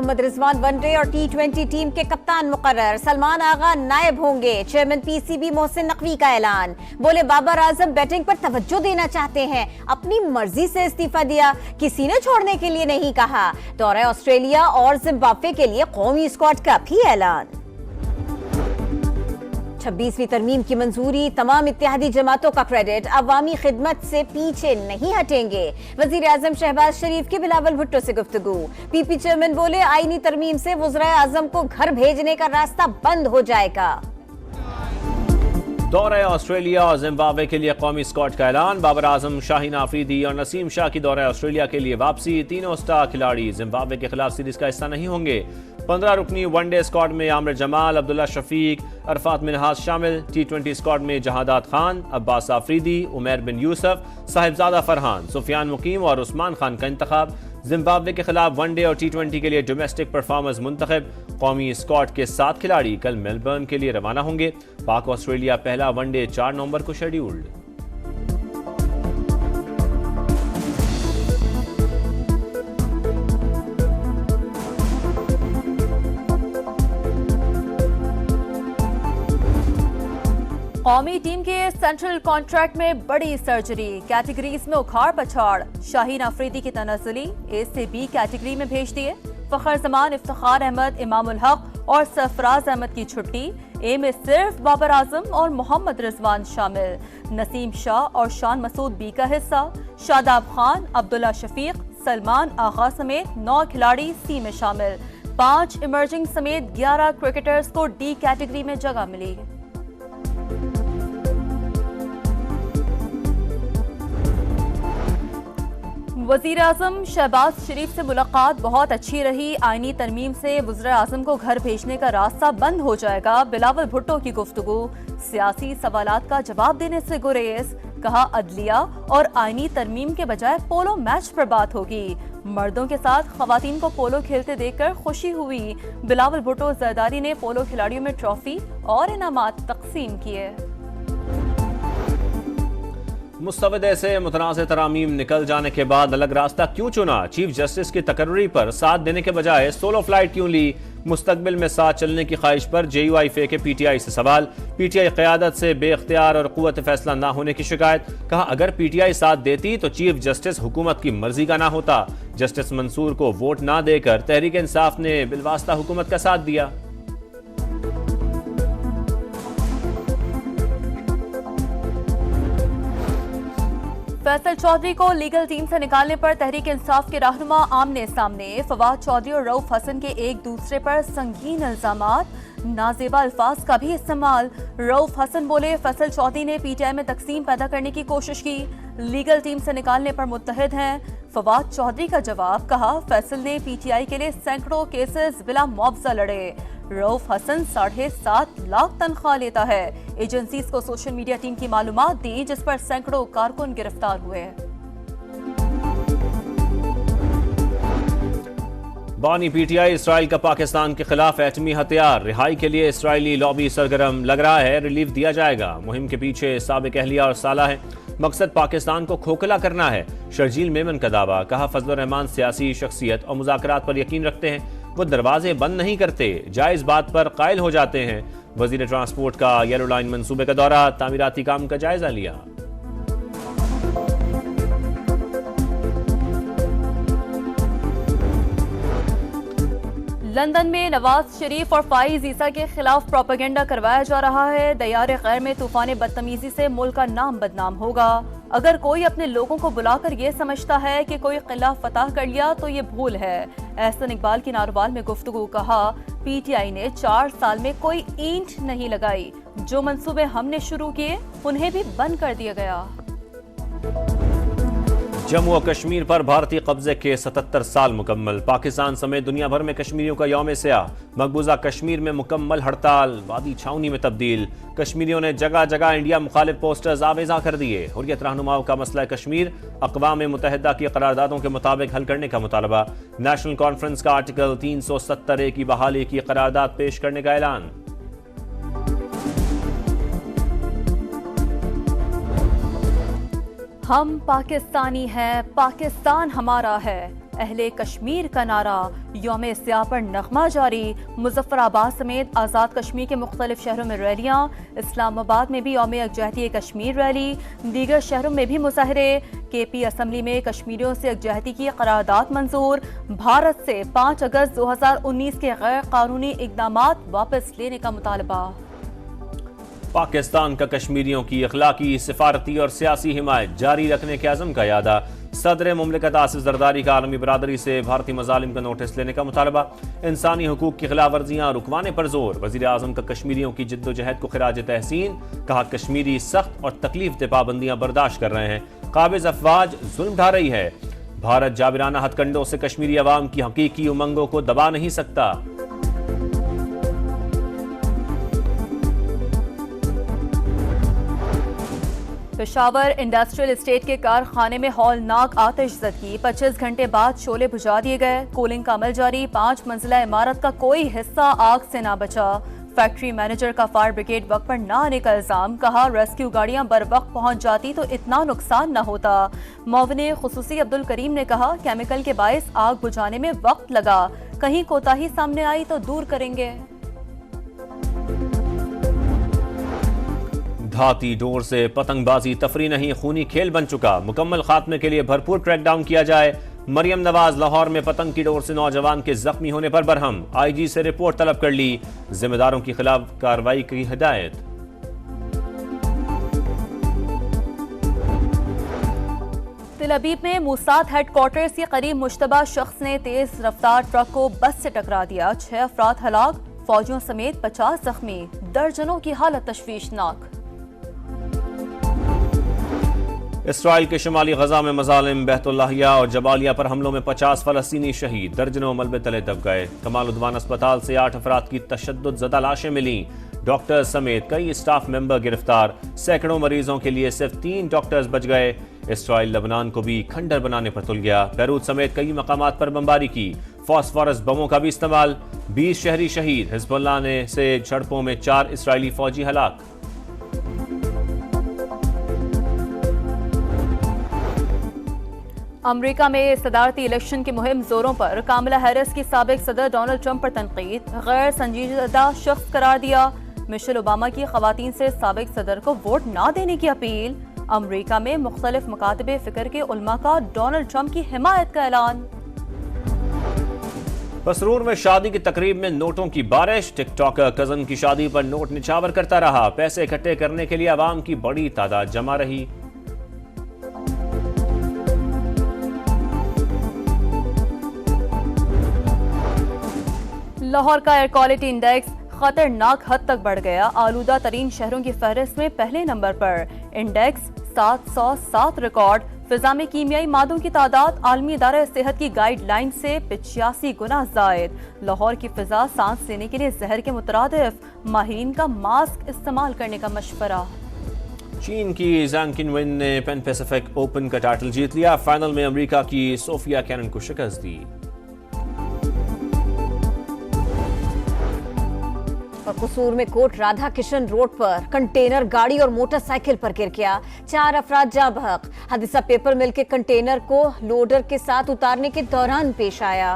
Mohammad Rizwan one day और T20 team के कप्तान मुकर्रर। सलमान आगा नायब होंगे। चेयरमैन PCB मोहसिन नकवी का ऐलान। बोले बाबर आजम बैटिंग पर तवज्जो देना चाहते हैं, अपनी मर्जी से इस्तीफा दिया, किसी ने छोड़ने के लिए नहीं कहा। दौरे ऑस्ट्रेलिया और जिम्बाब्वे के लिए कौमी स्क्वाड का भी ऐलान। 26वीं तरमीम की मंजूरी, तमाम इत्तेहादी जमातों का क्रेडिट, अवामी खिदमत से पीछे नहीं हटेंगे। वजीर आजम शहबाज शरीफ की बिलावल भुट्टो से गुफ्तगू। PP चेयरमैन बोले आईनी तरमीम से वज़राए आजम को घर भेजने का रास्ता बंद हो जाएगा। दौरे ऑस्ट्रेलिया और जिम्बाब्वे के लिए कौमी स्क्वाड का ऐलान। बाबर आजम, शाहीन आफरीदी और नसीम शाह की दौरे ऑस्ट्रेलिया के लिए वापसी। तीनों स्टार खिलाड़ी जिम्बाब्वे के खिलाफ सीरीज का हिस्सा नहीं होंगे। 15 रुकनी वनडे स्क्वाड में आमिर जमाल, अब्दुल्ला शफीक, अरफात मिनहाज शामिल। T20 स्क्वाड में जहादात खान, अब्बास आफरीदी, उमैर बिन यूसुफ, साहिबजादा फरहान, सुफियान मुकीम और उस्मान खान का इंतखाब। जिम्बाब्वे के खिलाफ वनडे और T20 के लिए डोमेस्टिक परफॉर्मर्स मुंतखब। कौमी स्क्वाड के 7 खिलाड़ी कल मेलबर्न के लिए रवाना होंगे। पाक ऑस्ट्रेलिया पहला वनडे 4 नवंबर को शेड्यूल्ड। कौमी टीम के सेंट्रल कॉन्ट्रैक्ट में बड़ी सर्जरी, कैटेगरीज में उखाड़ पछाड़। शाहीन आफरीदी की तनज़ुली A से B कैटेगरी में भेज दिए। फखर जमान, इफ्तिखार अहमद, इमामुल हक और सरफराज अहमद की छुट्टी। A में सिर्फ बाबर आजम और मोहम्मद रिजवान शामिल। नसीम शाह और शान मसूद B का हिस्सा। शादाब खान, अब्दुल्ला शफीक, सलमान आगा समेत 9 खिलाड़ी C में शामिल। 5 इमर्जिंग समेत 11 क्रिकेटर्स को D कैटेगरी में जगह मिली। वजीर आजम शहबाज शरीफ से मुलाकात बहुत अच्छी रही। आईनी तरमीम से वज़ीर आजम को घर भेजने का रास्ता बंद हो जाएगा। बिलावल भुट्टो की गुफ्तगू। सियासी सवालात का जवाब देने से गुरेज। कहा अदलिया और आईनी तरमीम के बजाय पोलो मैच पर बात होगी। मर्दों के साथ खवातीन को पोलो खेलते देखकर खुशी हुई। बिलावल भुट्टो जरदारी ने पोलो खिलाड़ियों में ट्रॉफी और इनामात तकसीम किए। मुस्तवदे से मुतनाज़ तरामीम निकल जाने के बाद अलग रास्ता क्यों चुना? चीफ जस्टिस की तकर्री पर साथ देने के बजाय सोलो फ्लाइट क्यों ली? मुस्तकबिल में साथ चलने की ख्वाहिश पर JUI के PTI से सवाल। PTI क़यादत से बेख्तियार और क़ुव्वत फैसला ना होने की शिकायत। कहा अगर PTI साथ देती तो चीफ जस्टिस हुकूमत की मर्जी का ना होता। जस्टिस मंसूर को वोट ना देकर तहरीक इंसाफ ने बिलवास्ता हुकूमत का साथ दिया। फैसल चौधरी को लीगल टीम से निकालने पर तहरीक इंसाफ के रहनुमा आमने सामने। फवाद चौधरी और रऊफ हसन के एक दूसरे पर संगीन इल्जामात, नाजेबा अल्फाज का भी इस्तेमाल। रऊफ हसन बोले फैसल चौधरी ने PTI में तकसीम पैदा करने की कोशिश की, लीगल टीम से निकालने पर मुत्तहिद हैं। फवाद चौधरी का जवाब, कहा फैसल ने PTI के लिए सैकड़ों केसेस बिला मुआवजा लड़े। रऊफ हसन 7.5 लाख तनख्वाह लेता है। एजेंसीज को सोशल मीडिया टीम की मालूमात दी जिस पर सैकड़ों कारकुन गिरफ्तार हुए। बानी PTI इसराइल का पाकिस्तान के खिलाफ एटमी हथियार। रिहाई के लिए इसराइली लॉबी सरगर्म, लग रहा है रिलीफ दिया जाएगा। मुहिम के पीछे साबिक अहलिया और साला है। मकसद पाकिस्तान को खोखला करना है। शर्जील मेमन का दावा। कहा फजलुर रहमान सियासी शख्सियत और मुज़ाकरात पर यकीन रखते हैं, वो दरवाजे बंद नहीं करते, जायज बात पर कायल हो जाते हैं। वजीर ट्रांसपोर्ट का येलो लाइन मंसूबे का दौरा, तामीराती काम का जायजा लिया। लंदन में नवाज शरीफ और फाइज ईसा के खिलाफ प्रोपेगेंडा करवाया जा रहा है। दयार गैर में तूफान बदतमीजी से मुल्क का नाम बदनाम होगा। अगर कोई अपने लोगों को बुलाकर ये समझता है कि कोई किला फतह कर लिया तो ये भूल है। एहसन इकबाल की नारोवाल में गुफ्तगू। कहा PTI ने 4 साल में कोई ईंट नहीं लगाई, जो मंसूबे हमने शुरू किए उन्हें भी बंद कर दिया गया। जम्मू और कश्मीर पर भारतीय कब्जे के 77 साल मुकम्मल। पाकिस्तान समेत दुनिया भर में कश्मीरियों का यौम स्याह। मकबूजा कश्मीर में मुकम्मल हड़ताल, वादी छावनी में तब्दील। कश्मीरियों ने जगह जगह इंडिया मुखालिफ पोस्टर्स आवेजा कर दिए। हुर्रियत रहनुमाओं का मसला कश्मीर अक़वाम मुत्तहिदा की करारदादों के मुताबिक हल करने का मुतालबा। नेशनल कॉन्फ्रेंस का आर्टिकल 370A की बहाली की करारदाद पेश करने का ऐलान। हम पाकिस्तानी हैं, पाकिस्तान हमारा है। अहले कश्मीर का नारा, यौम स्याह पर नगमा जारी। मुजफ्फराबाद समेत आज़ाद कश्मीर के मुख्तलिफ शहरों में रैलियाँ। इस्लामाबाद में भी यौम यकजहती कश्मीर रैली। दीगर शहरों में भी मुजाहरे। KP असम्बली में कश्मीरियों से यकजहती की करारदाद मंजूर। भारत से 5 अगस्त 2019 के गैर कानूनी इकदामात वापस लेने का मुतालबा। पाकिस्तान का कश्मीरियों की अखलाकी, सिफारती और सियासी हिमायत जारी रखने के अज़म का यादा। सदर मुमलिकत आसिफ जरदारी का आलमी बरादरी से भारतीय मजालिम का नोटिस लेने का मुतालबा। इंसानी हुकूक की खिलाफ वर्जियाँ रुकवाने पर जोर। वज़ीर आज़म का कश्मीरियों की जिद्दोजहद को खिराज तहसीन। कहा कश्मीरी सख्त और तकलीफ दे पाबंदियाँ बर्दाश्त कर रहे हैं। काबिज अफवाज जुल्म ढा रही है। भारत जाबिराना हथकंडों से कश्मीरी अवाम की हकीकी उमंगों को दबा नहीं सकता। पेशावर इंडस्ट्रियल एस्टेट के कारखाने में हौलनाक आतिशज़दगी। 25 घंटे बाद शोले बुझा दिए गए। कूलिंग का अमल जारी। 5 मंजिला इमारत का कोई हिस्सा आग से ना बचा। फैक्ट्री मैनेजर का फायर ब्रिगेड वक्त पर न आने का इल्जाम। कहा रेस्क्यू गाड़ियां बर वक्त पहुंच जाती तो इतना नुकसान न होता। मुआविन खुसूसी अब्दुल करीम ने कहा केमिकल के बायस आग बुझाने में वक्त लगा, कहीं कोताही सामने आई तो दूर करेंगे। धाती डोर से पतंगबाजी तफरी नहीं, खूनी खेल बन चुका। मुकम्मल खात्मे के लिए भरपूर क्रैकडाउन किया जाए। मरियम नवाज लाहौर में पतंग की डोर से नौजवान के जख्मी होने पर बरहम। IG से रिपोर्ट तलब कर ली। जिम्मेदारों की खिलाफ कार्रवाई की हिदायत। तिल अबीब में मूसाद हेडक्वार्टर्स के करीब मुश्तबा शख्स ने तेज रफ्तार ट्रक को बस से टकरा दिया। 6 अफराद हलाक, फौजियों समेत 50 जख्मी। दर्जनों की हालत तशवीशनाक। इसराइल के शुमाली गजा में मजालिम बहतुल्लाहिया और जबालिया पर हमलों में 50 फलस्तीनी शहीद। दर्जनों मलबे तले दब गए। कमाल उद्वान अस्पताल से 8 अफराद की तशद्दुद ज़दा लाशें मिली। डॉक्टर्स समेत कई स्टाफ मेंबर गिरफ्तार। सैकड़ों मरीजों के लिए सिर्फ 3 डॉक्टर्स बच गए। इसराइल लबनान को भी खंडर बनाने पर तुल गया। बैरूत समेत कई मकामात पर बमबारी की। फॉस्फोरस बमों का भी इस्तेमाल। 20 शहरी शहीद। हिजबुल्लाह ने से झड़पों में 4 इसराइली फौजी हलाक। अमेरिका में सदारती इलेक्शन की मुहिम जोरों पर। कामला हैरिस की साबिक सदर डोनाल्ड ट्रंप पर तनकीद। गैर संजीदा शख्स करार दिया। मिशेल ओबामा की खवातीन से साबिक सदर को वोट ना देने की अपील। अमेरिका में मुख्तलिफ मकातबे फिक्र के उलमा का डोनाल्ड ट्रंप की हिमायत का ऐलान। पसरूर में शादी की तकरीब में नोटों की बारिश। टिकटॉकर कजन की शादी पर नोट निछावर करता रहा। पैसे इकट्ठे करने के लिए आवाम की बड़ी तादाद जमा रही। लाहौर का एयर क्वालिटी इंडेक्स खतरनाक हद तक बढ़ गया। आलूदा तरीन शहरों की फहरिस्त में पहले नंबर पर। Index 707 record. फिजा में कीमियाई मादों की तादाद आलमी इदारा सेहत की गाइडलाइन से 85 गुना जायद। लाहौर की फिजा सांस लेने के लिए जहर के मुतरादिफ। माहिरीन का मास्क इस्तेमाल करने का मशवरा। चीन की ज़ैंग किनविन ने पैन पैसिफिक ओपन का टाइटल जीत लिया। फाइनल में अमेरिका की सोफिया कैनन को शिकस्त दी। और कसूर में कोट राधा किशन रोड पर कंटेनर गाड़ी और मोटरसाइकिल पर गिर गया। 4 अफराद जा बहक। हादसा पेपर मिल के कंटेनर को लोडर के साथ उतारने के दौरान पेश आया।